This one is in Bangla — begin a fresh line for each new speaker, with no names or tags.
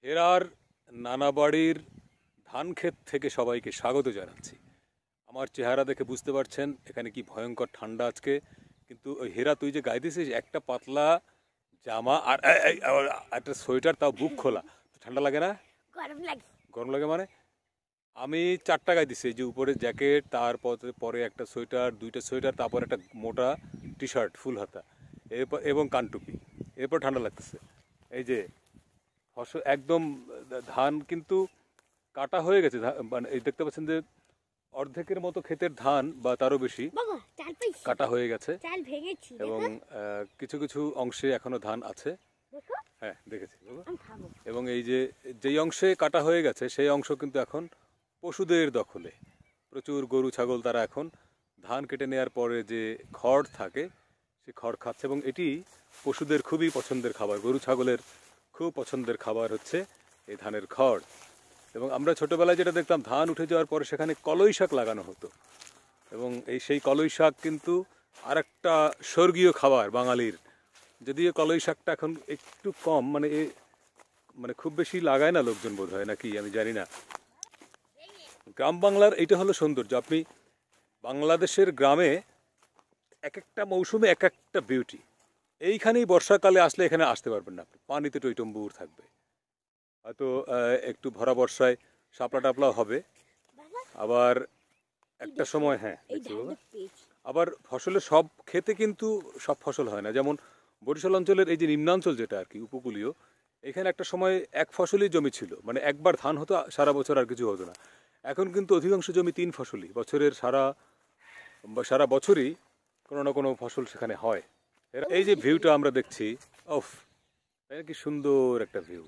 হেরার নানাবাড়ির ধান ক্ষেত থেকে সবাইকে স্বাগত জানাচ্ছি। আমার চেহারা দেখে বুঝতে পারছেন এখানে কি ভয়ঙ্কর ঠান্ডা আজকে। কিন্তু ওই হেরা, তুই যে গাইতেছিস একটা পাতলা জামা আর একটা সোয়েটার, তাও বুক খোলা, ঠান্ডা লাগে না?
গরম লাগে।
গরম লাগে মানে? আমি 4টা গাইতেছি, এই যে উপরে জ্যাকেট, তারপর পরে একটা সোয়েটার, 2টা সোয়েটার, তারপর একটা মোটা টি শার্ট ফুল হাতা, এরপর এবং কানটুপি, এরপর ঠান্ডা লাগতেছে। এই যে ফসল একদম, ধান কিন্তু কাটা হয়ে গেছে, মানে এই দেখতে পাচ্ছেন যে অর্ধেকের মতো ক্ষেতের ধান বা তারও বেশি কাটা হয়ে গেছে এবং কিছু কিছু অংশে এখনো ধান আছে। হ্যাঁ দেখেছি এবং এই যে যেই অংশে কাটা হয়ে গেছে সেই অংশ কিন্তু এখন পশুদের দখলে। প্রচুর গরু ছাগল তারা এখন ধান কেটে নেওয়ার পরে যে খড় থাকে সে খড় খাচ্ছে এবং এটি পশুদের খুবই পছন্দের খাবার। গরু ছাগলের খুব পছন্দের খাবার হচ্ছে এই ধানের খড়। এবং আমরা ছোটোবেলায় যেটা দেখতাম, ধান উঠে যাওয়ার পরে সেখানে কলই শাক লাগানো হতো এবং সেই কলই শাক কিন্তু আরেকটা স্বর্গীয় খাবার বাঙালির। যদিও কলই শাকটা এখন একটু কম, মানে খুব বেশি লাগায় না লোকজন, বোধ হয় নাকি আমি জানি না। গ্রাম বাংলার এইটা হলো সৌন্দর্য। আপনি বাংলাদেশের গ্রামে এক একটা মৌসুমে এক একটা বিউটি। এইখানেই বর্ষাকালে আসলে এখানে আসতে পারবেন না, আপনি পানিতে টইটম্বুর থাকবে। হয়তো একটু ভরা বর্ষায় শাপলা টাপলাও হবে, আবার একটা সময় হ্যাঁ আবার ফসলের সব ক্ষেতে কিন্তু সব ফসল হয় না। যেমন বরিশাল অঞ্চলের এই যে নিম্নাঞ্চল যেটা আর কি উপকূলীয়, এখানে একটা সময় এক ফসলই জমি ছিল, মানে একবার ধান হতো সারা বছর, আর কিছু হতো না। এখন কিন্তু অধিকাংশ জমি 3 ফসলই, বছরের সারা বছরই কোনো না কোনো ফসল সেখানে হয়। এই যে ভিউটা আমরা দেখছি, ওফ, কি সুন্দর একটা ভিউ।